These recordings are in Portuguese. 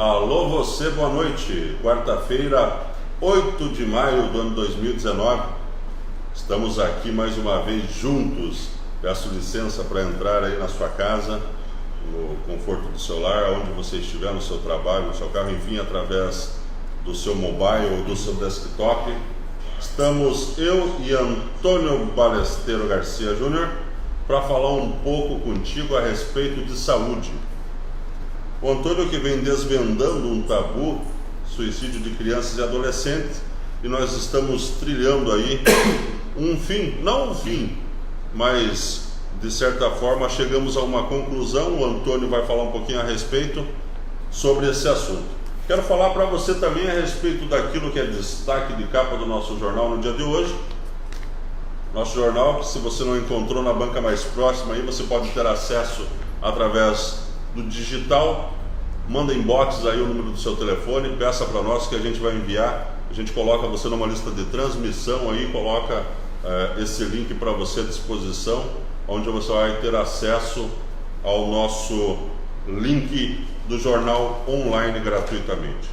Alô você, boa noite. Quarta-feira, 8 de maio do ano 2019. Estamos aqui mais uma vez juntos. Peço licença para entrar aí na sua casa, no conforto do seu lar, onde você estiver, no seu trabalho, no seu carro, enfim, através do seu mobile ou do seu desktop. Estamos eu e Antônio Balesteiro Garcia Júnior para falar um pouco contigo a respeito de saúde. O Antônio que vem desvendando um tabu, suicídio de crianças e adolescentes, e nós estamos trilhando aí um fim, não um fim, mas de certa forma chegamos a uma conclusão. O Antônio vai falar um pouquinho a respeito sobre esse assunto. Quero falar para você também a respeito daquilo que é destaque de capa do nosso jornal no dia de hoje. Nosso jornal, se você não encontrou na banca mais próxima, aí você pode ter acesso através do digital. Manda inbox aí o número do seu telefone, peça para nós que a gente vai enviar. A gente coloca você numa lista de transmissão aí, coloca esse link para você à disposição, onde você vai ter acesso ao nosso link do jornal online gratuitamente.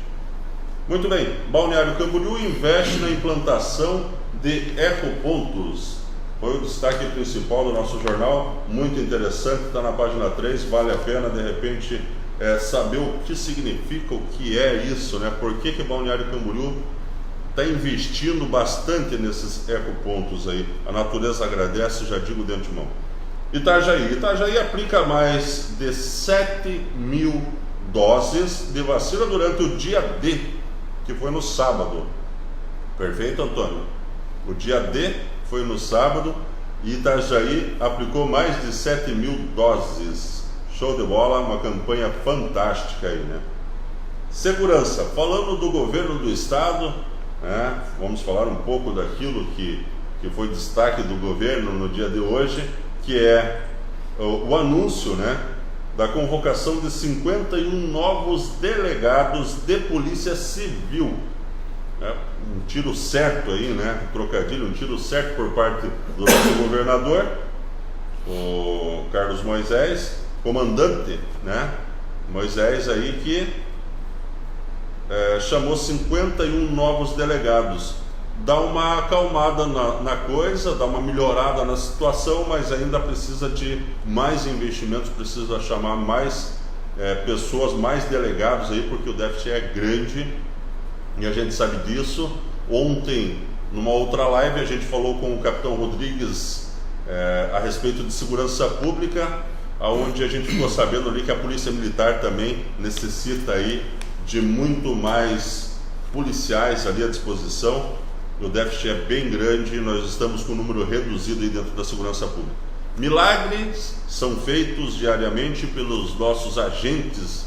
Muito bem, Balneário Camboriú investe na implantação de ecopontos. Foi o destaque principal do nosso jornal, muito interessante, está na página 3, vale a pena de repente saber o que significa, o que é isso, né? Por que Balneário Camboriú está investindo bastante nesses ecopontos aí. A natureza agradece, já digo de antemão. Itajaí aplica mais de 7.000 doses de vacina durante o dia D, que foi no sábado. Perfeito, Antônio? O dia D foi no sábado e Itajaí aplicou mais de 7.000 doses. Show de bola, uma campanha fantástica aí, né? Segurança, falando do governo do estado, né? Vamos falar um pouco daquilo que foi destaque do governo no dia de hoje, que é o anúncio, né, da convocação de 51 novos delegados de polícia civil. Um tiro certo aí, né? Trocadilho, um tiro certo por parte do nosso governador, o Carlos Moisés, comandante, né? Moisés aí que chamou 51 novos delegados. Dá uma acalmada na coisa, dá uma melhorada na situação, mas ainda precisa de mais investimentos, precisa chamar mais pessoas, mais delegados aí, porque o déficit é grande e a gente sabe disso. Ontem, numa outra live, a gente falou com o Capitão Rodrigues a respeito de segurança pública, onde a gente ficou sabendo ali que a Polícia Militar também necessita aí de muito mais policiais ali à disposição. O déficit é bem grande e nós estamos com um número reduzido aí dentro da segurança pública. Milagres são feitos diariamente pelos nossos agentes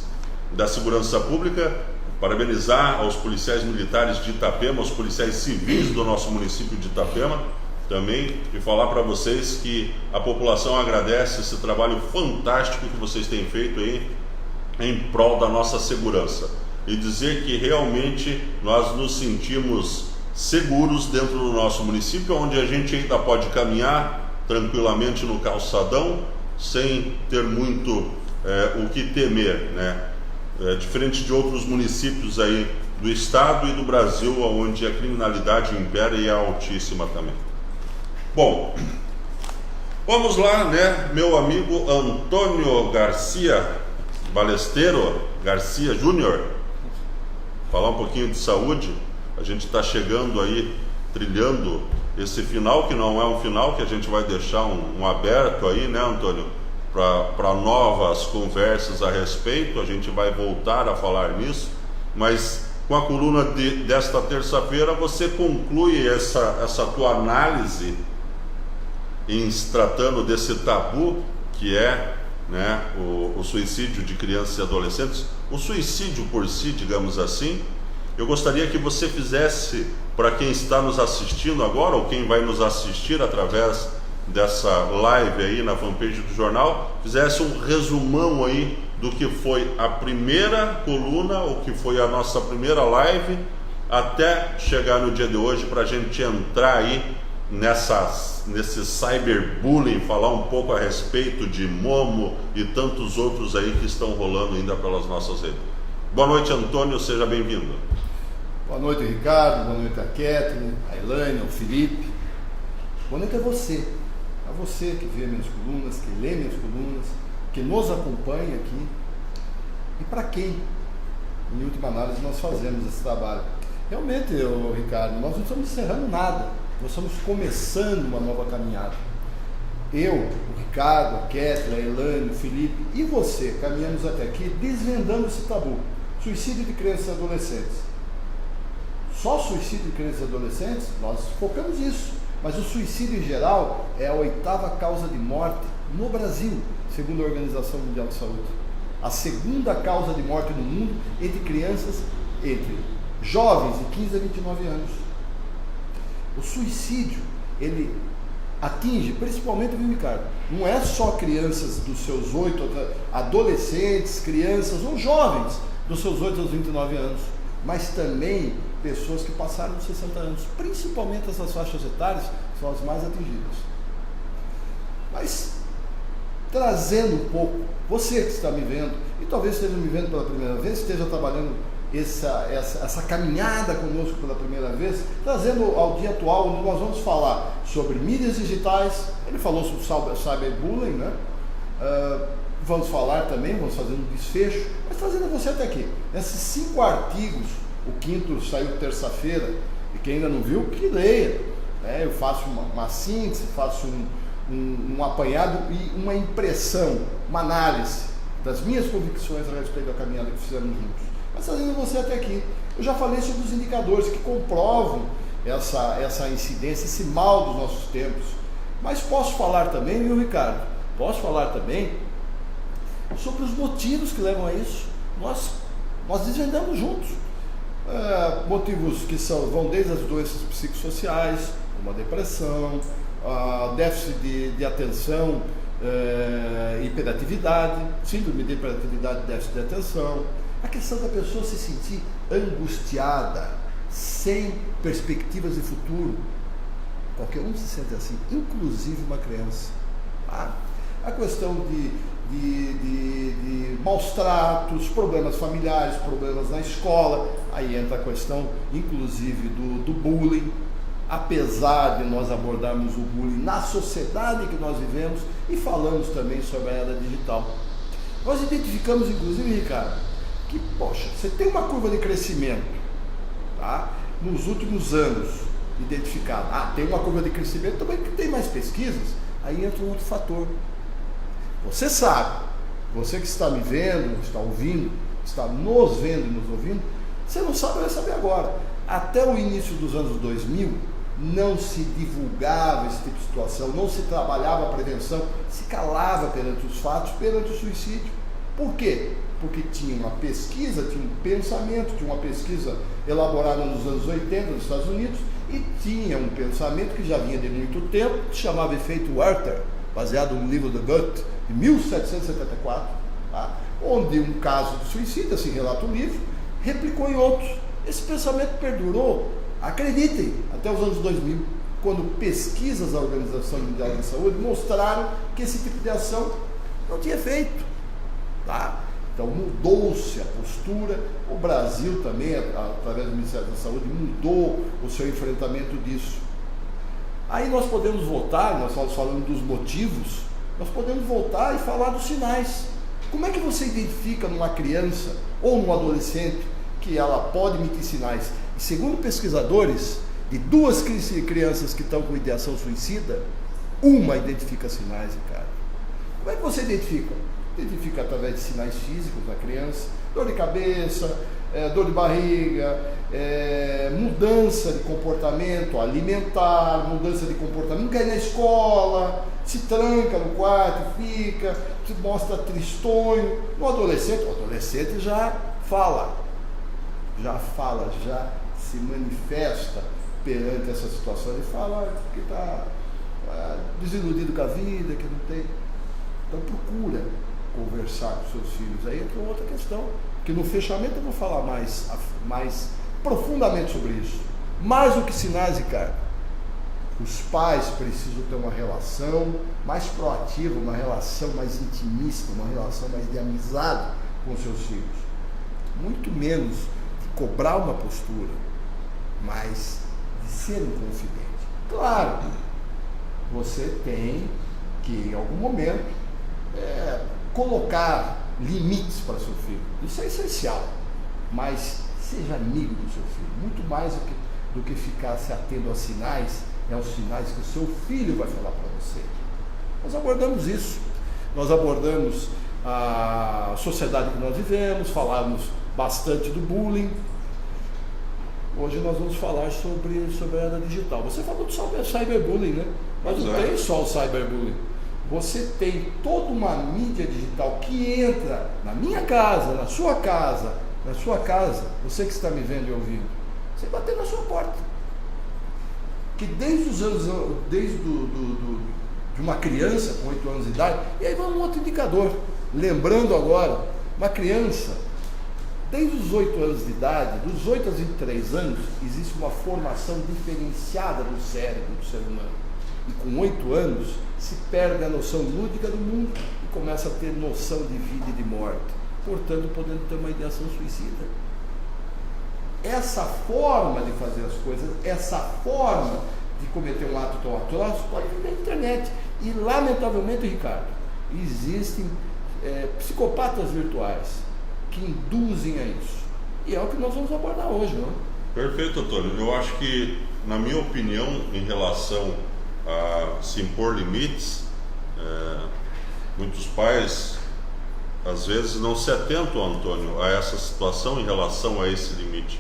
da segurança pública. Parabenizar aos policiais militares de Itapema, aos policiais civis do nosso município de Itapema também, e falar para vocês que a população agradece esse trabalho fantástico que vocês têm feito aí em prol da nossa segurança, e dizer que realmente nós nos sentimos seguros dentro do nosso município, onde a gente ainda pode caminhar tranquilamente no calçadão sem ter muito o que temer, né? Diferente de outros municípios aí do estado e do Brasil, onde a criminalidade impera e é altíssima também. Bom, vamos lá, né? Meu amigo Antônio Garcia Balesteiro Garcia Júnior, falar um pouquinho de saúde. A gente está chegando aí, trilhando esse final, que não é um final, que a gente vai deixar um aberto aí, né, Antônio, para novas conversas a respeito. A gente vai voltar a falar nisso, mas com a coluna desta terça-feira você conclui essa tua análise em se tratando desse tabu que é, né, o suicídio de crianças e adolescentes, o suicídio por si, digamos assim. Eu gostaria que você fizesse, para quem está nos assistindo agora, ou quem vai nos assistir através dessa live aí na fanpage do jornal, fizesse um resumão aí do que foi a primeira coluna, o que foi a nossa primeira live, até chegar no dia de hoje, para a gente entrar aí nesse cyberbullying, falar um pouco a respeito de Momo e tantos outros aí que estão rolando ainda pelas nossas redes. Boa noite, Antônio, seja bem-vindo. Boa noite, Ricardo, boa noite a Kathleen, a Elaine, ao Felipe. Boa noite a você que vê minhas colunas, que lê minhas colunas, que nos acompanha aqui. E para quem, em última análise, nós fazemos esse trabalho. Realmente, Ricardo, nós não estamos encerrando nada, nós estamos começando uma nova caminhada. Eu, o Ricardo, a Kathleen, a Elaine, o Felipe e você caminhamos até aqui desvendando esse tabu. Suicídio de crianças e adolescentes. Só suicídio de crianças e adolescentes? Nós focamos nisso. Mas o suicídio em geral é a 8ª causa de morte no Brasil, segundo a Organização Mundial de Saúde. A 2ª causa de morte no mundo entre crianças, entre jovens de 15 a 29 anos. O suicídio, ele atinge, principalmente, Ricardo, não é só crianças dos seus 8, adolescentes, crianças ou jovens dos seus 8 aos 29 anos, mas também pessoas que passaram dos 60 anos, principalmente essas faixas etárias são as mais atingidas. Mas, trazendo um pouco, você que está me vendo, e talvez esteja me vendo pela primeira vez, esteja trabalhando essa caminhada conosco pela primeira vez, trazendo ao dia atual, onde nós vamos falar sobre mídias digitais. Ele falou sobre cyberbullying, né? Vamos falar também, vamos fazer um desfecho, mas trazendo você até aqui, nesses 5 artigos, o 5º saiu terça-feira, e quem ainda não viu, que leia, né? Eu faço uma síntese, faço um apanhado e uma impressão, uma análise das minhas convicções a respeito da caminhada que fizemos juntos. Mas trazendo você até aqui, eu já falei sobre os indicadores que comprovam essa incidência, esse mal dos nossos tempos. Mas posso falar também, viu, Ricardo? Posso falar também sobre os motivos que levam a isso. Nós desvendamos juntos. Motivos que vão desde as doenças psicossociais, como a depressão, déficit de atenção, hiperatividade, síndrome de hiperatividade, déficit de atenção, a questão da pessoa se sentir angustiada, sem perspectivas de futuro. Qualquer um se sente assim, inclusive uma criança. Tá? A questão de maus tratos, problemas familiares, problemas na escola, aí entra a questão, inclusive, do bullying, apesar de nós abordarmos o bullying na sociedade que nós vivemos e falamos também sobre a era digital. Nós identificamos, inclusive, Ricardo, que, poxa, você tem uma curva de crescimento, tá? Nos últimos anos, identificado. Tem uma curva de crescimento também que tem mais pesquisas, aí entra um outro fator. Você sabe, você que está me vendo, está ouvindo, está nos vendo e nos ouvindo, você não sabe, vai saber agora. Até o início dos anos 2000, não se divulgava esse tipo de situação, não se trabalhava a prevenção, se calava perante os fatos, perante o suicídio. Por quê? Porque tinha uma pesquisa, tinha um pensamento, tinha uma pesquisa elaborada nos anos 80 nos Estados Unidos, e tinha um pensamento que já vinha de muito tempo, que se chamava efeito Werther, baseado no livro do Goethe, de 1774, tá? Onde um caso de suicídio, assim relata o livro, replicou em outros. Esse pensamento perdurou, acreditem, até os anos 2000, quando pesquisas da Organização Mundial da Saúde mostraram que esse tipo de ação não tinha efeito. Tá? Então mudou-se a postura, o Brasil também, através do Ministério da Saúde, mudou o seu enfrentamento disso. Aí nós podemos voltar, nós estamos falando dos motivos, nós podemos voltar e falar dos sinais. Como é que você identifica numa criança ou num adolescente que ela pode emitir sinais? E segundo pesquisadores, de 2 crianças que estão com ideação suicida, uma identifica sinais, cara. Como é que você identifica? Identifica através de sinais físicos da criança, dor de cabeça, dor de barriga, mudança de comportamento alimentar, mudança de comportamento, não quer ir na escola, se tranca no quarto, fica, se mostra tristonho. No adolescente, o adolescente já se manifesta perante essa situação, ele fala que está desiludido com a vida, que não tem. Então procura conversar com seus filhos. Aí entra outra questão, que no fechamento eu vou falar mais profundamente sobre isso. Mais do que sinais, Ricardo, os pais precisam ter uma relação mais proativa, uma relação mais intimista, uma relação mais de amizade com seus filhos. muito menos de cobrar uma postura, mas de ser um confidente. Claro, você tem que, em algum momento, colocar limites para seu filho. Isso é essencial. Mas seja amigo do seu filho. Muito mais do que ficar se atendo aos sinais, aos sinais que o seu filho vai falar para você. Nós abordamos isso. Nós abordamos a sociedade que nós vivemos, falamos bastante do bullying. Hoje nós vamos falar sobre a era digital. Você falou do cyberbullying, né? Mas não tem só o cyberbullying. Você tem toda uma mídia digital que entra na minha casa, na sua casa, você que está me vendo e ouvindo, você bater na sua porta. Que desde os anos, de uma criança com 8 anos de idade, e aí vamos um outro indicador. Lembrando agora, uma criança, desde os 8 anos de idade, dos 8 aos 23 anos, existe uma formação diferenciada do cérebro do ser humano. E com 8 anos, se perde a noção lúdica do mundo e começa a ter noção de vida e de morte. Portanto, podendo ter uma ideação suicida. Essa forma de fazer as coisas, essa forma de cometer um ato tão atroz, pode vir na internet. E, lamentavelmente, Ricardo, existem psicopatas virtuais que induzem a isso. E é o que nós vamos abordar hoje, não é? Perfeito, Antônio. Eu acho que, na minha opinião, em relação a se impor limites, muitos pais às vezes não se atentam, Antônio, a essa situação em relação a esse limite.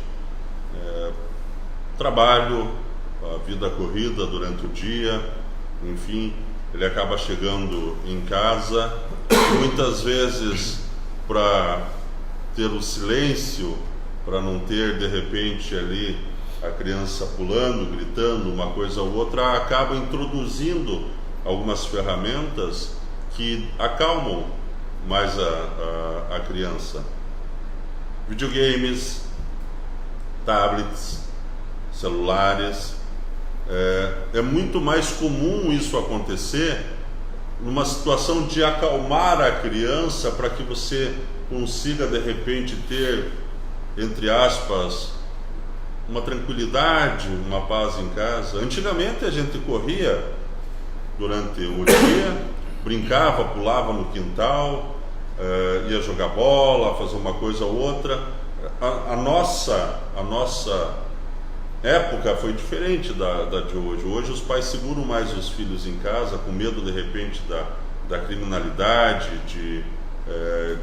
Trabalho, a vida corrida durante o dia, enfim, ele acaba chegando em casa, muitas vezes para ter o silêncio, para não ter de repente ali a criança pulando, gritando uma coisa ou outra, acaba introduzindo algumas ferramentas que acalmam mais a criança. Videogames, tablets, celulares. É muito mais comum isso acontecer numa situação de acalmar a criança para que você consiga de repente ter, entre aspas, uma tranquilidade, uma paz em casa. Antigamente a gente corria durante o dia, brincava, pulava no quintal, ia jogar bola, fazer uma coisa ou outra. A nossa época foi diferente da de hoje. Hoje os pais seguram mais os filhos em casa, com medo de repente da criminalidade,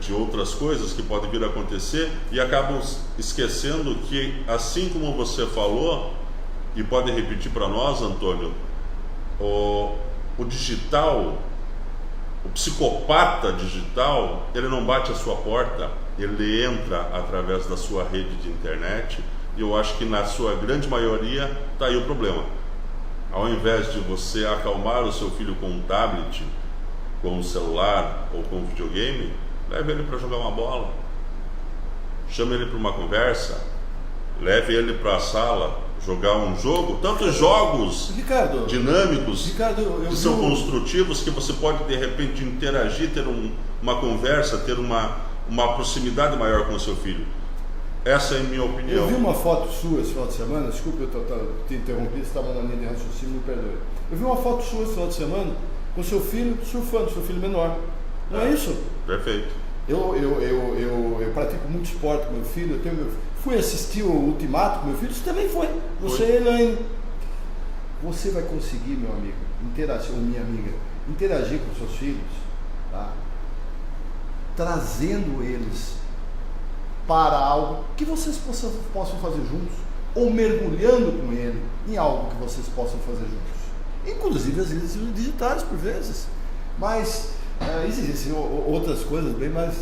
de outras coisas que podem vir a acontecer, e acabam esquecendo que, assim como você falou, e pode repetir para nós, Antônio, o digital, o psicopata digital, ele não bate a sua porta, ele entra através da sua rede de internet, e eu acho que na sua grande maioria está aí o problema. Ao invés de você acalmar o seu filho com um tablet, com um celular ou com um videogame, leve ele para jogar uma bola, chame ele para uma conversa, leve ele para a sala, jogar um jogo, tantos jogos dinâmicos, que são construtivos, que você pode de repente interagir, ter uma conversa, ter uma proximidade maior com o seu filho. Essa é a minha opinião. Eu vi uma foto sua esse final de semana, desculpa eu te interrompi, você estava na linha de raciocínio, me perdoe. Eu vi uma foto sua esse final de semana com seu filho surfando, seu filho menor. Não é isso? Perfeito. Eu pratico muito esporte com meu filho, fui assistir o Ultimato com meu filho, você também foi. Você, Elaine. Você vai conseguir, meu amigo, interagir, ou minha amiga, interagir com seus filhos, tá? Trazendo eles para algo que vocês possam fazer juntos, ou mergulhando com ele em algo que vocês possam fazer juntos. Inclusive as redes digitais, por vezes. Mas existem outras coisas bem mais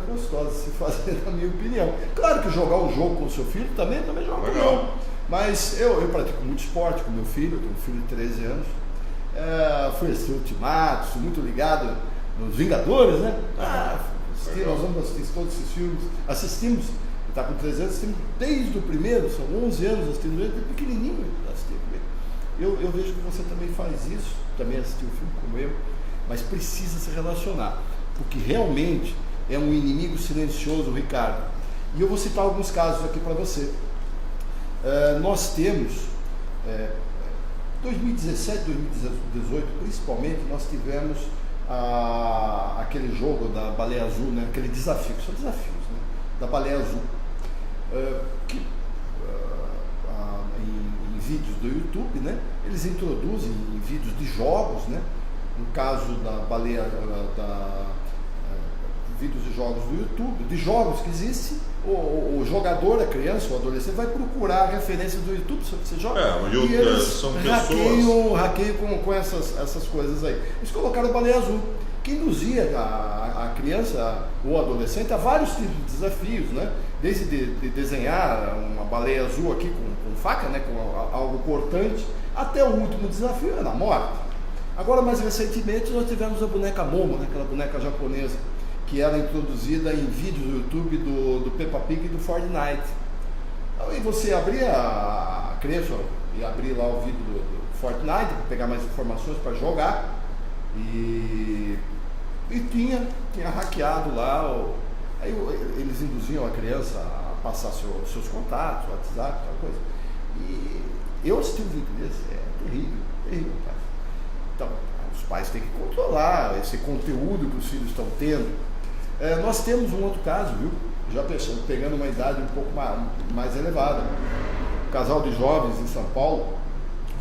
gostosas de se fazer, na minha opinião. Claro que jogar um jogo com o seu filho também joga legal. Mas eu pratico muito esporte com meu filho, eu tenho um filho de 13 anos. Fui assistir Ultimato, sou muito ligado nos Vingadores, né? Nós vamos assistir todos esses filmes. Assistimos, ele está com 13 anos, assistimos desde o primeiro, são 11 anos assistindo ele, pequenininho assistindo ele. Eu vejo que você também faz isso, também assistiu o filme como eu, mas precisa se relacionar, porque realmente é um inimigo silencioso, Ricardo. E eu vou citar alguns casos aqui para você. Nós temos, 2017, 2018, principalmente, nós tivemos aquele jogo da Baleia Azul, né? Aquele desafio, são desafios, né? Da Baleia Azul, que em vídeos do YouTube, né? Eles introduzem em vídeos de jogos, né? No caso da Baleia, vídeos de jogos do YouTube, de jogos que existem, o jogador, a criança, o adolescente vai procurar a referência do YouTube sobre esse jogo. E eles são hackeiam com essas coisas aí. Eles colocaram a Baleia Azul, que induzia a criança ou adolescente a vários tipos de desafios, né? Desde de desenhar uma baleia azul aqui com faca, né? Com algo cortante, até o último desafio era a morte. Agora, mais recentemente, nós tivemos a boneca Momo, né? Aquela boneca japonesa, que era introduzida em vídeos do YouTube do Peppa Pig e do Fortnite. Aí você abria, a criança ia abrir lá o vídeo do Fortnite para pegar mais informações para jogar, e tinha hackeado lá, aí eles induziam a criança a passar seus contatos, WhatsApp, tal coisa. E eu assisti um vídeo desse, é terrível, cara. Então, os pais têm que controlar esse conteúdo que os filhos estão tendo. Nós temos um outro caso, viu? Já pegando uma idade um pouco mais elevada. Um casal de jovens em São Paulo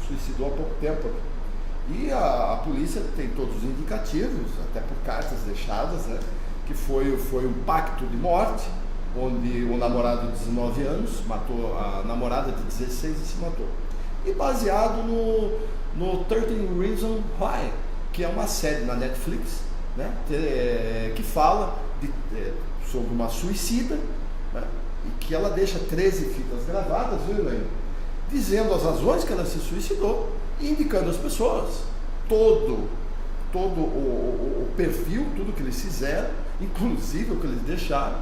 suicidou há pouco tempo. E a polícia tem todos os indicativos, até por cartas deixadas, né? Que foi um pacto de morte, onde o namorado de 19 anos matou a namorada de 16 e se matou. E baseado no 13 Reasons Why, que é uma série na Netflix, né? Que fala sobre uma suicida, né? E que ela deixa 13 fitas gravadas, viu, Elaine? Dizendo as razões que ela se suicidou e indicando às pessoas todo o perfil, tudo que eles fizeram, inclusive o que eles deixaram,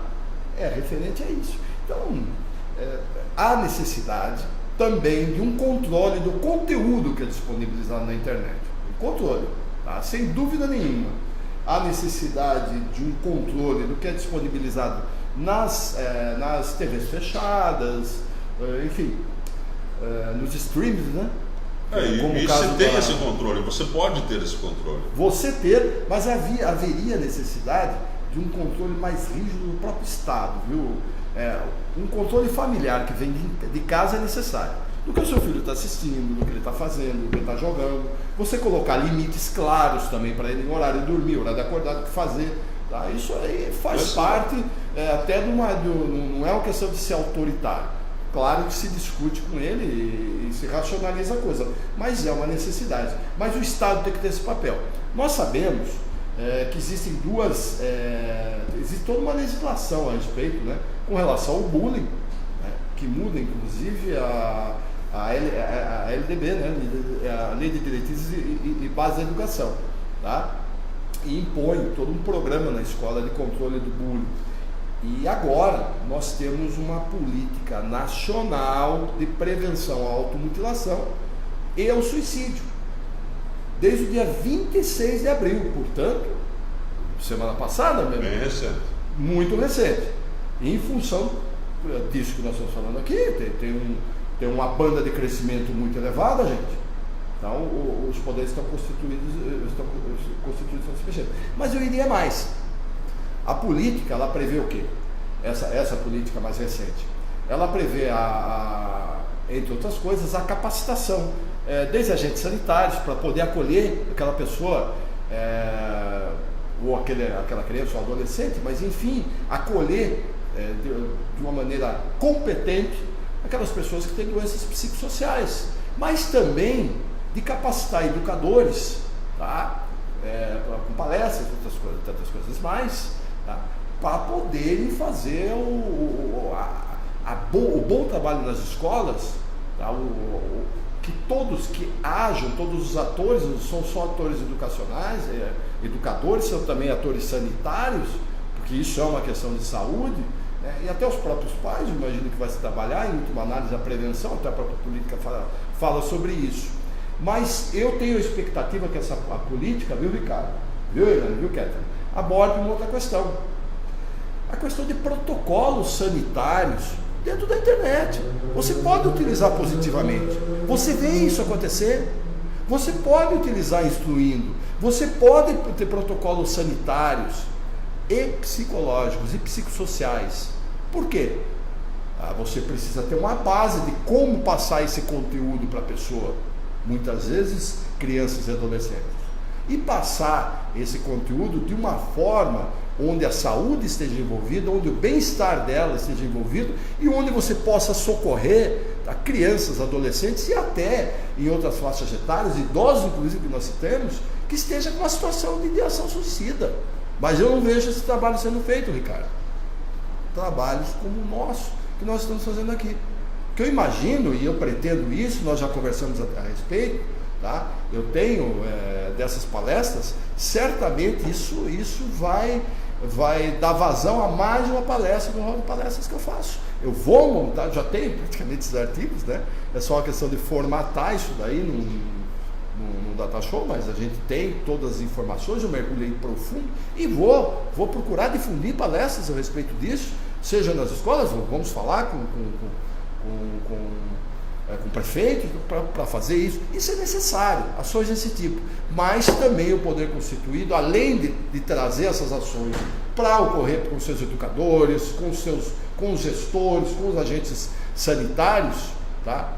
é referente a isso. Então, há necessidade também de um controle do conteúdo que é disponibilizado na internet. Um controle, tá? Sem dúvida nenhuma. Há necessidade de um controle do que é disponibilizado nas TVs fechadas, enfim, nos streams, né? E se tem esse controle, você pode ter esse controle. Mas haveria necessidade de um controle mais rígido do próprio Estado, viu? Um controle familiar que vem de casa é necessário. Do que o seu filho está assistindo, do que ele está fazendo, do que ele está jogando. Você colocar limites claros também para ele, no horário de dormir, horário de acordar, o que fazer. Tá? Isso aí faz parte até não é uma questão de ser autoritário. Claro que se discute com ele e se racionaliza a coisa, mas é uma necessidade. Mas o Estado tem que ter esse papel. Nós sabemos que existem existe toda uma legislação a respeito, né, com relação ao bullying, né, que muda inclusive a LDB, né, a Lei de Diretrizes e Bases da Educação, tá? E impõe todo um programa na escola de controle do bullying. E agora nós temos uma política nacional de prevenção à automutilação e ao suicídio, desde o dia 26 de abril, portanto, semana passada mesmo. Bem recente. Muito recente. E em função disso que nós estamos falando aqui, tem uma banda de crescimento muito elevada, gente. Então, os poderes estão constituídos suficientes. Mas eu iria mais. A política, ela prevê o quê? Essa política mais recente. Ela prevê, entre outras coisas, a capacitação, desde agentes sanitários, para poder acolher aquela pessoa, ou aquela criança ou adolescente, mas enfim, acolher de uma maneira competente aquelas pessoas que têm doenças psicossociais, mas também de capacitar educadores, tá? Com palestras, tantas coisas mais, tá? Para poderem fazer o bom trabalho nas escolas, tá? Que todos que ajam, todos os atores, não são só atores educacionais, educadores, são também atores sanitários, porque isso é uma questão de saúde, né? E até os próprios pais, imagino que vai se trabalhar, em última análise, a prevenção, até a própria política fala sobre isso. Mas eu tenho a expectativa que a política, viu, Ricardo, viu, Helena, viu, Kéter, aborde uma outra questão. a questão de protocolos sanitários dentro da internet. Você pode utilizar positivamente. Você vê isso acontecer. Você pode utilizar instruindo. Você pode ter protocolos sanitários e psicológicos e psicossociais. Por quê? Você precisa ter uma base de como passar esse conteúdo para a pessoa. Muitas vezes, crianças e adolescentes. E passar esse conteúdo de uma forma onde a saúde esteja envolvida, onde o bem-estar dela esteja envolvido e onde você possa socorrer a crianças, adolescentes e até em outras faixas etárias, idosos inclusive que nós temos, que esteja com uma situação de ideação suicida. Mas eu não vejo esse trabalho sendo feito, Ricardo. Trabalhos como o nosso, que nós estamos fazendo aqui. Que eu imagino, e eu pretendo isso, nós já conversamos a respeito, tá? Eu tenho dessas palestras, certamente isso vai dar vazão a mais de uma palestra no rol de palestras que eu faço. Eu vou montar, já tenho praticamente esses artigos, né? É só uma questão de formatar isso daí no Data Show, mas a gente tem todas as informações, eu mergulhei profundo e vou procurar difundir palestras a respeito disso, seja nas escolas, vamos falar com o prefeito para fazer isso. Isso é necessário, ações desse tipo. Mas também o poder constituído, além de trazer essas ações para ocorrer com os seus educadores, com os gestores, com os agentes sanitários, tá?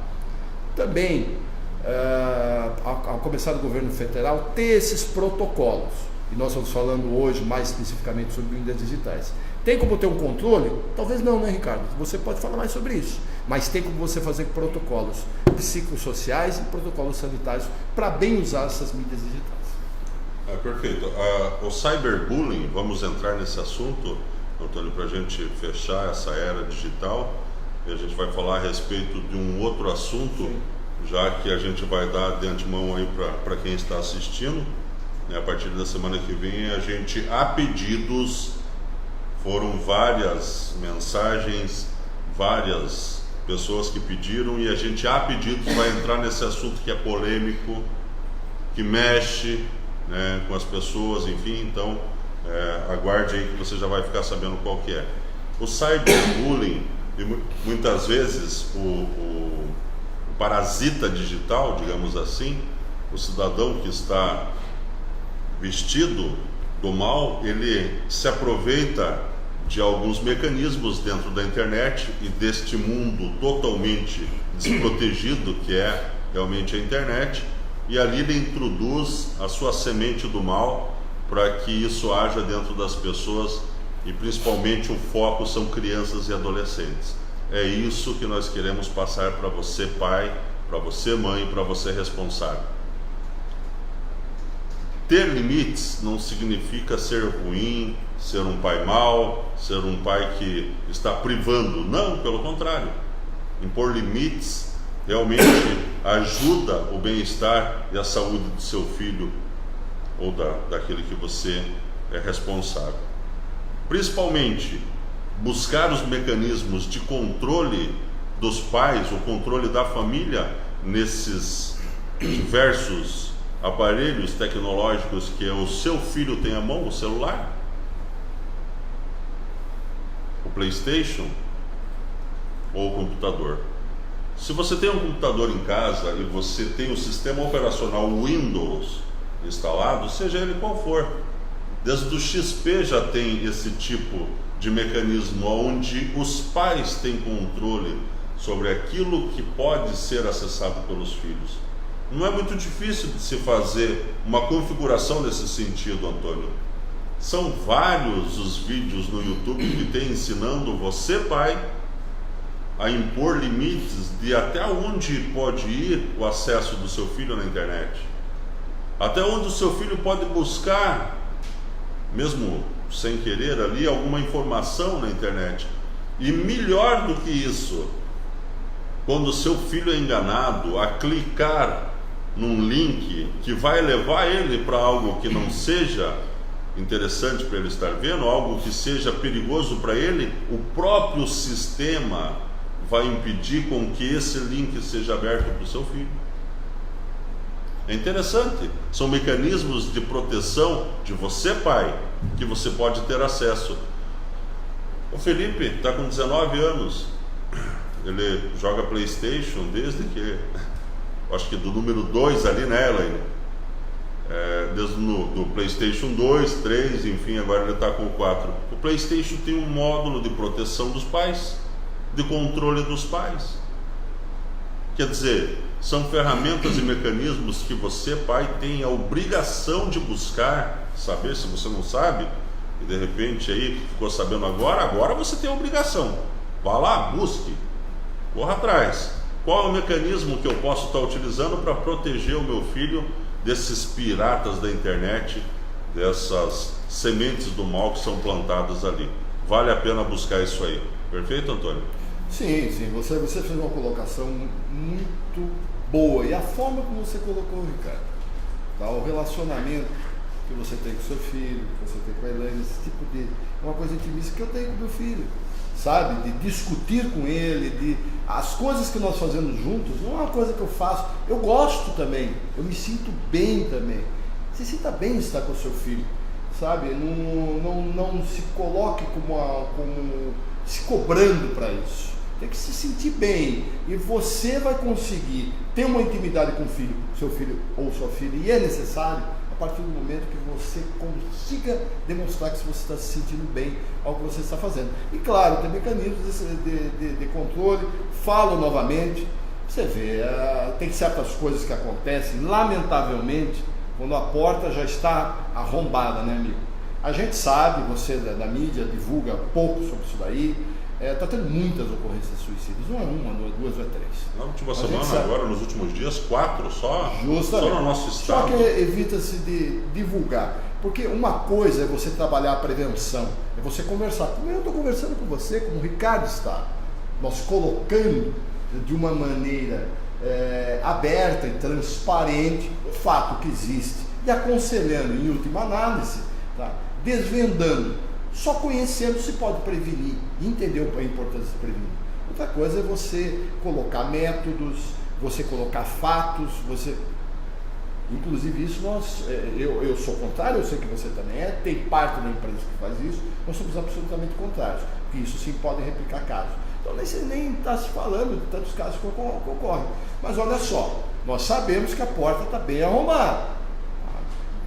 Também, ao começar do governo federal, ter esses protocolos. E nós estamos falando hoje mais especificamente sobre mídias digitais. Tem como ter um controle? Talvez não, né, Ricardo? Você pode falar mais sobre isso. Mas tem como você fazer protocolos psicossociais e protocolos sanitários para bem usar essas mídias digitais. Perfeito. O cyberbullying, vamos entrar nesse assunto, Antônio, para a gente fechar essa era digital. E a gente vai falar a respeito de um outro assunto, sim, já que a gente vai dar de antemão aí para quem está assistindo. A partir da semana que vem, a gente, a pedidos, foram várias mensagens, várias pessoas que pediram, e a gente, a pedidos, vai entrar nesse assunto que é polêmico, que mexe, né, com as pessoas, enfim. Então aguarde aí que você já vai ficar sabendo qual que é. O cyberbullying, e muitas vezes o parasita digital, digamos assim, o cidadão que está vestido do mal, ele se aproveita de alguns mecanismos dentro da internet e deste mundo totalmente desprotegido que é realmente a internet, e ali ele introduz a sua semente do mal para que isso haja dentro das pessoas, e principalmente o foco são crianças e adolescentes. É isso que nós queremos passar para você, pai, para você, mãe, para você, responsável. Ter limites não significa ser ruim, ser um pai mau, ser um pai que está privando. Não, pelo contrário. Impor limites realmente ajuda o bem-estar e a saúde do seu filho ou daquele que você é responsável. Principalmente, buscar os mecanismos de controle dos pais, o controle da família nesses diversos aparelhos tecnológicos que o seu filho tem à mão, o celular, o PlayStation ou o computador. Se você tem um computador em casa e você tem o sistema operacional Windows instalado, seja ele qual for, desde o XP já tem esse tipo de mecanismo onde os pais têm controle sobre aquilo que pode ser acessado pelos filhos. Não é muito difícil de se fazer uma configuração nesse sentido, Antônio. São vários os vídeos no YouTube que tem ensinando você, pai, a impor limites de até onde pode ir o acesso do seu filho na internet, até onde o seu filho pode buscar, mesmo sem querer ali, alguma informação na internet. E melhor do que isso, quando o seu filho é enganado a clicar num link que vai levar ele para algo que não seja interessante para ele estar vendo, algo que seja perigoso para ele, o próprio sistema vai impedir com que esse link seja aberto para o seu filho. É interessante, são mecanismos de proteção de você, pai, que você pode ter acesso. O Felipe está com 19 anos, ele joga PlayStation desde que, acho que do número 2 ali, né, Elaine? Desde do PlayStation 2, 3, enfim, agora ele está com o 4. O PlayStation tem um módulo de proteção dos pais, de controle dos pais. Quer dizer, são ferramentas e mecanismos que você, pai, tem a obrigação de buscar, saber. Se você não sabe, e de repente aí ficou sabendo agora você tem a obrigação. Vá lá, busque, corra atrás. Qual é o mecanismo que eu posso estar utilizando para proteger o meu filho desses piratas da internet, dessas sementes do mal que são plantadas ali? Vale a pena buscar isso aí. Perfeito, Antônio? Sim, você fez uma colocação muito boa. E a forma como você colocou, Ricardo, tá? O relacionamento que você tem com seu filho, que você tem com a Elaine, esse tipo de... É uma coisa intimista que eu tenho com meu filho, sabe? De discutir com ele, as coisas que nós fazemos juntos, não é uma coisa que eu faço. Eu gosto também, eu me sinto bem também. Você sinta bem de estar com o seu filho, sabe? Não se coloque como se cobrando para isso. Tem que se sentir bem, e você vai conseguir ter uma intimidade com o filho, seu filho ou sua filha, e é necessário a partir do momento que você consiga demonstrar que você está se sentindo bem ao que você está fazendo. E claro, tem mecanismos de controle. Falo novamente, você vê, tem certas coisas que acontecem, lamentavelmente, quando a porta já está arrombada, né, amigo? A gente sabe, você da mídia divulga pouco sobre isso daí. Está tendo muitas ocorrências de suicídios, não é uma, não é duas, não é três. Na última semana, agora, nos últimos dias, 4 só no nosso estado. Só que evita-se de divulgar, porque uma coisa é você trabalhar a prevenção, é você conversar. Como eu estou conversando com você, como o Ricardo está, nós colocando de uma maneira aberta e transparente o fato que existe, e aconselhando em última análise, tá? Desvendando. Só conhecendo se pode prevenir, entender a importância de prevenir. Outra coisa é você colocar métodos, você colocar fatos, inclusive isso eu sou contrário, eu sei que você também tem parte da empresa que faz isso, nós somos absolutamente contrários, porque isso sim pode replicar casos. Então nem está se falando de tantos casos que ocorrem. Mas olha só, nós sabemos que a porta está bem arrombada.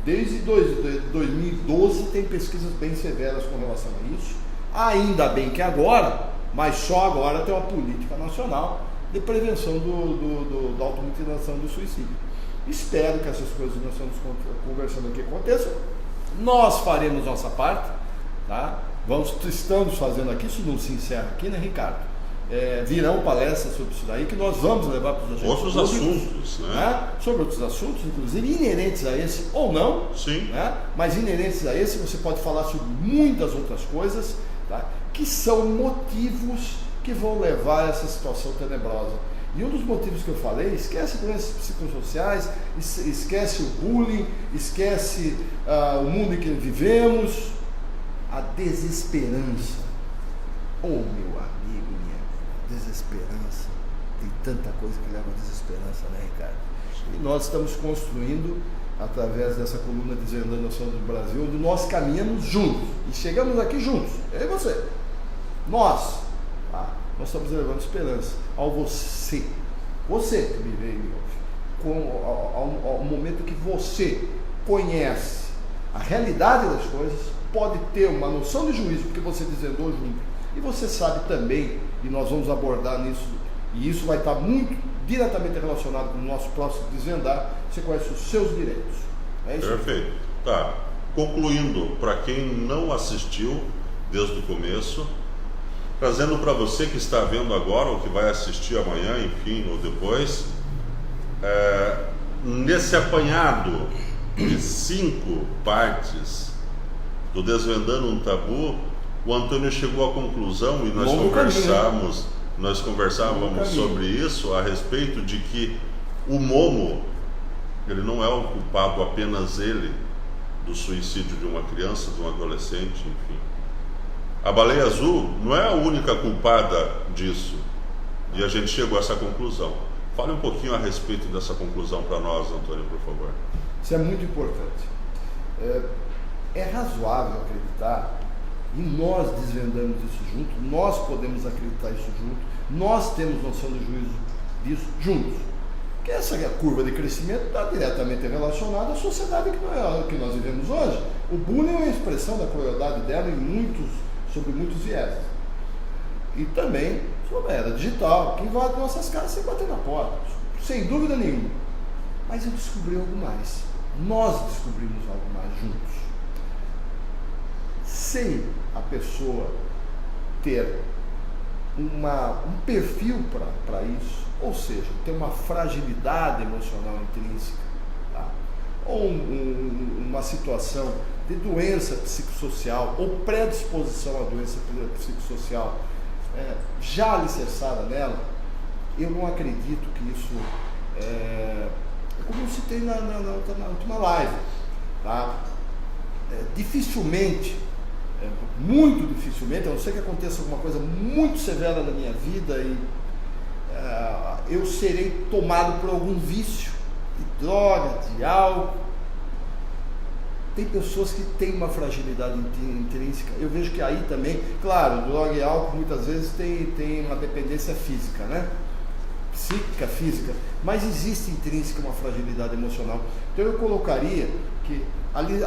Desde 2012 tem pesquisas bem severas com relação a isso. Ainda bem que agora, mas só agora, tem uma política nacional de prevenção da automutilação do suicídio. Espero que essas coisas que nós estamos conversando aqui aconteçam. Nós faremos nossa parte, tá? Estamos fazendo aqui, isso não se encerra aqui, né, Ricardo? Virão palestras sobre isso daí que nós vamos levar para os agentes outros assuntos, né? Sobre outros assuntos, inclusive inerentes a esse ou não, sim, né? Mas inerentes a esse você pode falar sobre muitas outras coisas, tá? Que são motivos que vão levar a essa situação tenebrosa. E um dos motivos que eu falei, esquece doenças psicossociais, esquece o bullying, esquece o mundo em que vivemos, a desesperança. Oh, meu amigo, desesperança, tem tanta coisa que leva à desesperança, né, Ricardo? E nós estamos construindo, através dessa coluna Desvendando a Nação do Brasil, onde nós caminhamos juntos, e chegamos aqui juntos, eu e você. Nós estamos levando esperança ao você que me veio hoje, ao momento que você conhece a realidade das coisas, pode ter uma noção de juízo, porque você desvendou junto. E você sabe também, e nós vamos abordar nisso, e isso vai estar muito diretamente relacionado com o nosso próximo desvendar, você conhece os seus direitos. É isso? Perfeito. Tá. Concluindo, para quem não assistiu desde o começo, trazendo para você que está vendo agora, ou que vai assistir amanhã, enfim, ou depois, nesse apanhado de 5 partes do Desvendando um Tabu, o Antônio chegou à conclusão, e nós conversávamos sobre isso, a respeito de que o Momo, ele não é o culpado, apenas ele, do suicídio de uma criança, de um adolescente, enfim. A baleia azul não é a única culpada disso, e a gente chegou a essa conclusão. Fale um pouquinho a respeito dessa conclusão para nós, Antônio, por favor. Isso é muito importante. É razoável acreditar E nós desvendamos isso junto, nós podemos acreditar isso junto, nós temos noção do juízo disso juntos. Porque essa curva de crescimento está diretamente relacionada à sociedade que nós vivemos hoje. O bullying é uma expressão da crueldade dela sobre muitos vieses. E também sobre a era digital, que invade nossas casas sem bater na porta, sem dúvida nenhuma. Mas eu descobri algo mais. Nós descobrimos algo mais juntos. Sem a pessoa ter um perfil para isso, ou seja, ter uma fragilidade emocional intrínseca, tá? Ou uma situação de doença psicossocial ou predisposição à doença psicossocial já alicerçada nela, eu não acredito que isso como eu citei na última live, tá? Dificilmente, muito dificilmente, a não ser que aconteça alguma coisa muito severa na minha vida e eu serei tomado por algum vício de droga, de álcool. Tem pessoas que têm uma fragilidade intrínseca. Eu vejo que aí também, claro, droga e álcool muitas vezes tem uma dependência física, né? Psíquica, física, mas existe intrínseca uma fragilidade emocional. Então eu colocaria que ali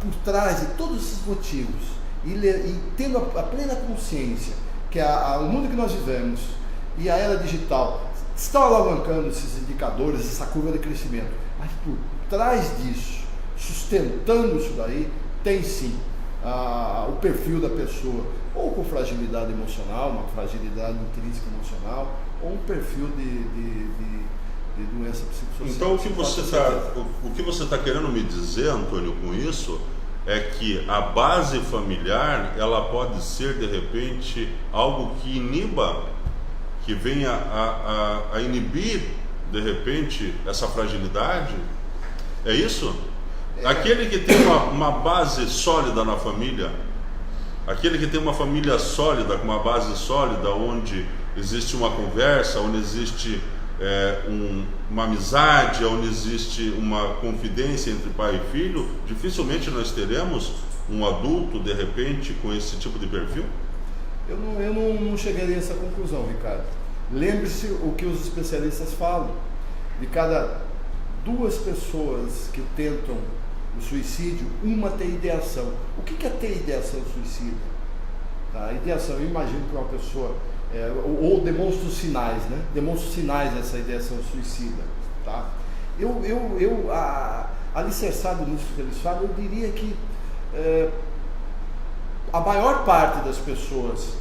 por trás de todos esses motivos e tendo a plena consciência que o mundo que nós vivemos e a era digital estão alavancando esses indicadores, essa curva de crescimento, mas por trás disso, sustentando isso daí, tem sim o perfil da pessoa, ou com fragilidade emocional, uma fragilidade intrínseca emocional, ou um perfil de doença psicossocial. Então o que você está querendo me dizer, Antônio, com isso, é que a base familiar, ela pode ser de repente algo que iniba, que venha a inibir de repente essa fragilidade? É isso? Aquele que tem uma base sólida na família, aquele que tem uma família sólida, com uma base sólida, onde existe uma conversa, onde existe uma amizade, onde existe uma confidência entre pai e filho, dificilmente nós teremos um adulto, de repente, com esse tipo de perfil? Eu não chegaria a essa conclusão, Ricardo. Lembre-se o que os especialistas falam. De cada 2 pessoas que tentam o suicídio, uma tem ideação. O que é ter ideação suicida? A ideação, eu imagino que uma pessoa ou demonstra os sinais, né? Demonstra os sinais dessa ideação suicida, tá? Alicerçado nisso que eles falam, eu diria que a maior parte das pessoas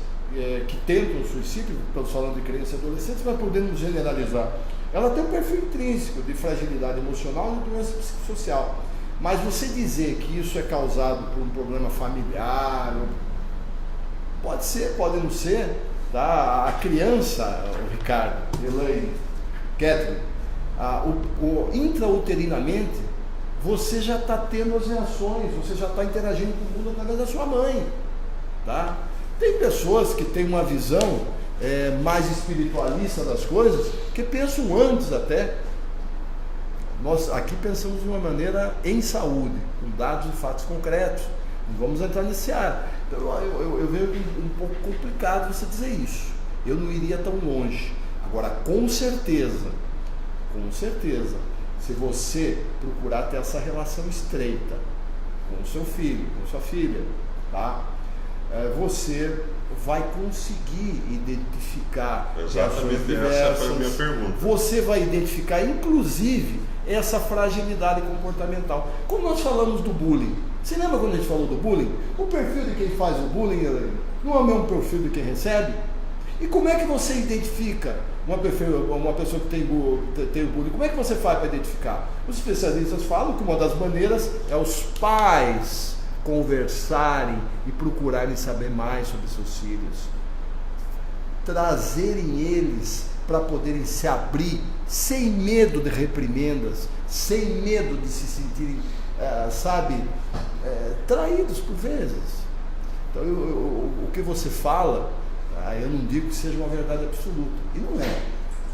que tentam o suicídio, estamos falando de crianças e adolescentes, mas podemos generalizar, ela tem um perfil intrínseco de fragilidade emocional e doença psicossocial. Mas você dizer que isso é causado por um problema familiar, pode ser, pode não ser, tá? A criança, o Ricardo, Elaine, Catherine, intrauterinamente, você já está tendo as reações, você já está interagindo com o mundo através da sua mãe, tá? Tem pessoas que têm uma visão mais espiritualista das coisas, que pensam antes até. Nós aqui pensamos de uma maneira em saúde, com dados e fatos concretos. Não vamos entrar nesse ar. Então, eu vejo um pouco complicado você dizer isso. Eu não iria tão longe. Agora, com certeza, se você procurar ter essa relação estreita com o seu filho, com sua filha, tá? Você vai conseguir identificar exatamente diversas, essa foi a minha pergunta. Você vai identificar, inclusive, essa fragilidade comportamental. Como nós falamos do bullying, você lembra quando a gente falou do bullying? O perfil de quem faz o bullying não é o mesmo perfil de quem recebe? E como é que você identifica uma pessoa que tem bullying? Como é que você faz para identificar? Os especialistas falam que uma das maneiras é os pais conversarem e procurarem saber mais sobre seus filhos, trazerem eles para poderem se abrir sem medo de reprimendas, sem medo de se sentirem, traídos por vezes. Então o que você fala, eu não digo que seja uma verdade absoluta, e não é,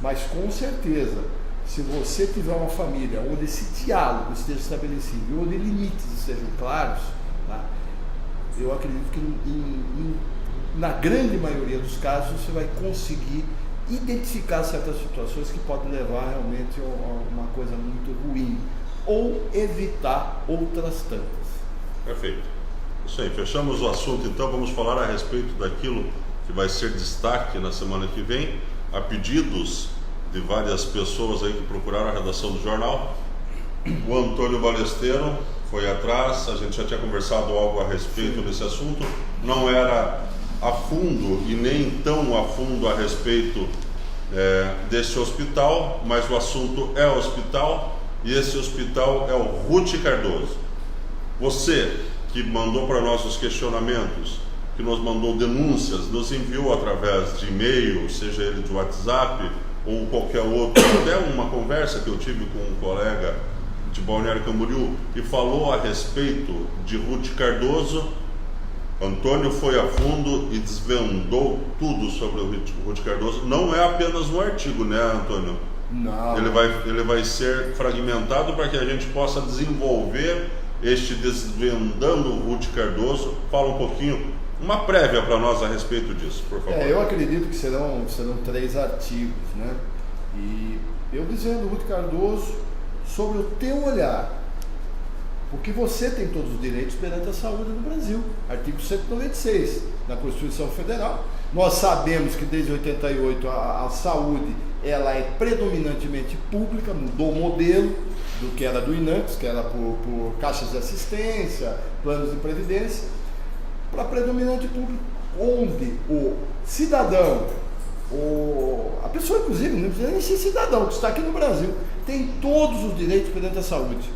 mas com certeza, se você tiver uma família onde esse diálogo esteja estabelecido, onde limites estejam claros, tá? eu acredito que na grande maioria dos casos você vai conseguir identificar certas situações que podem levar realmente a uma coisa muito ruim, ou evitar outras tantas. Perfeito. Isso aí, fechamos o assunto, então vamos falar a respeito daquilo que vai ser destaque na semana que vem, a pedidos de várias pessoas aí que procuraram a redação do jornal. O Antônio Balesteiro foi atrás, a gente já tinha conversado algo a respeito desse assunto, não era a fundo e nem tão a fundo a respeito desse hospital, mas o assunto é hospital, e esse hospital é o Ruth Cardoso. Você que mandou para nós os questionamentos, que nos mandou denúncias, nos enviou através de e-mail, seja ele de WhatsApp ou qualquer outro, até uma conversa que eu tive com um colega de Balneário Camboriú e falou a respeito de Ruth Cardoso. Antônio foi a fundo e desvendou tudo sobre o Ruth Cardoso. Não é apenas um artigo, né, Antônio? Não. Ele vai ser fragmentado para que a gente possa desenvolver este Desvendando Ruth Cardoso. Fala um pouquinho, uma prévia para nós a respeito disso, por favor. Eu acredito que serão 3 artigos, né? E eu dizendo, Ruth Cardoso, sobre o teu olhar, porque você tem todos os direitos perante a saúde no Brasil, artigo 196 da Constituição Federal. Nós sabemos que desde 88 a saúde ela é predominantemente pública, mudou o modelo do que era do INAMPS, que era por caixas de assistência, planos de previdência, para predominante público, onde o cidadão, a pessoa inclusive, não precisa nem ser cidadão, que está aqui no Brasil, tem todos os direitos perante a saúde.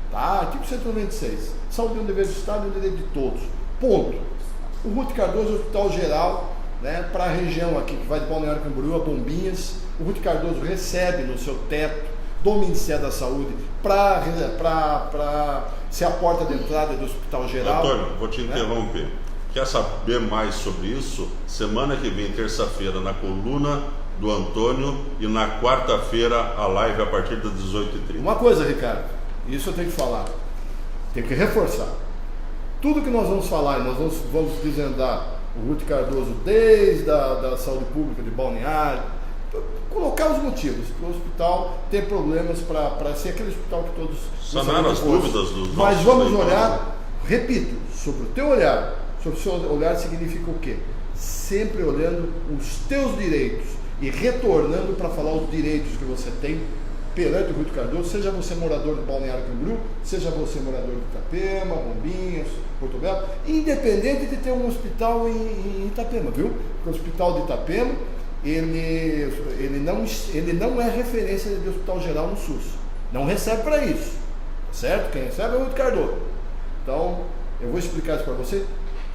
Tá? Artigo 196. Saúde é um dever do Estado e um direito de todos. Ponto. O Ruth Cardoso é um hospital geral, né, para a região aqui, que vai de Balneário Camboriú a Bombinhas. O Ruth Cardoso recebe no seu teto do Ministério da Saúde para ser a porta de entrada do hospital geral. Antônio, vou te interromper. Quer saber mais sobre isso? Semana que vem, terça-feira, na coluna do Antônio, e na quarta-feira a live a partir das 18h30. Uma coisa, Ricardo, isso eu tenho que falar, tenho que reforçar. Tudo que nós vamos falar, e nós vamos desvendar o Ruth Cardoso desde da saúde pública de Balneário, colocar os motivos para o hospital ter problemas para ser aquele hospital que todos... Sanar as dúvidas dos Mas nossos vamos leitores. olhar, repito, sobre o teu olhar. Sobre o seu olhar significa o quê? Sempre olhando os teus direitos e retornando para falar os direitos que você tem perante o Ruth Cardoso, seja você morador de Balneário Camboriú, seja você morador de Itapema, Bombinhas, Porto Belo, independente de ter um hospital em Itapema, viu? Porque o hospital de Itapema, ele não é referência de hospital geral no SUS, não recebe para isso, certo? Quem recebe é o Ruth Cardoso. Então, eu vou explicar isso para você,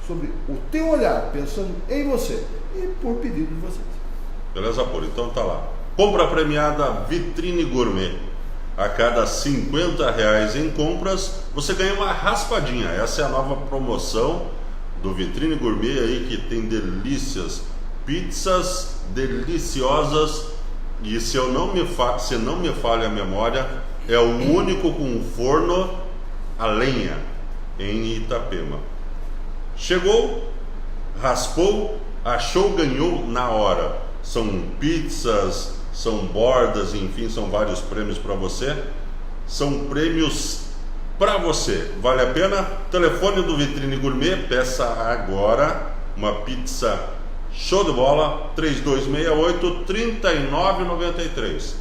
sobre o teu olhar, pensando em você e por pedido de vocês. Beleza, Pô? Então tá lá. Compra premiada Vitrine Gourmet. A cada R$50 em compras, você ganha uma raspadinha. Essa é a nova promoção do Vitrine Gourmet aí, que tem delícias, pizzas deliciosas. E se não me falha a memória, é o único com forno a lenha em Itapema. Chegou, raspou, achou, ganhou na hora. São pizzas, são bordas, enfim, são vários prêmios para você. São prêmios para você. Vale a pena? Telefone do Vitrine Gourmet, peça agora uma pizza show de bola, 3268-3993.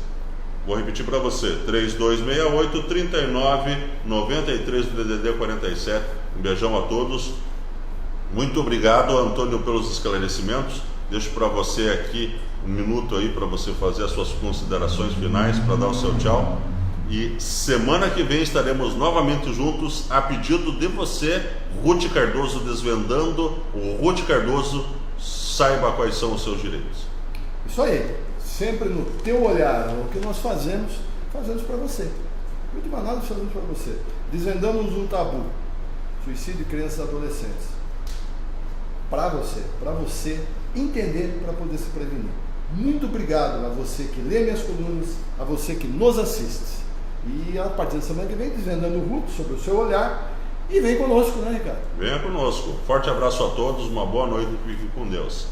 Vou repetir para você, 3268-3993 do DDD 47. Um beijão a todos. Muito obrigado, Antônio, pelos esclarecimentos. Deixo para você aqui um minuto aí para você fazer as suas considerações finais, para dar o seu tchau. E semana que vem estaremos novamente juntos a pedido de você, Ruth Cardoso, desvendando o Ruth Cardoso. Saiba quais são os seus direitos. Isso aí, sempre no teu olhar, o que nós fazemos para você. Muito mais nada fazemos para você. Desvendamos um tabu, suicídio de crianças e adolescentes. Para você entender, para poder se prevenir. Muito obrigado a você que lê minhas colunas, a você que nos assiste. E a partir da semana que vem, desvendando o Ruth sobre o seu olhar E vem conosco, né, Ricardo? Venha conosco. Forte abraço a todos, uma boa noite e fique com Deus.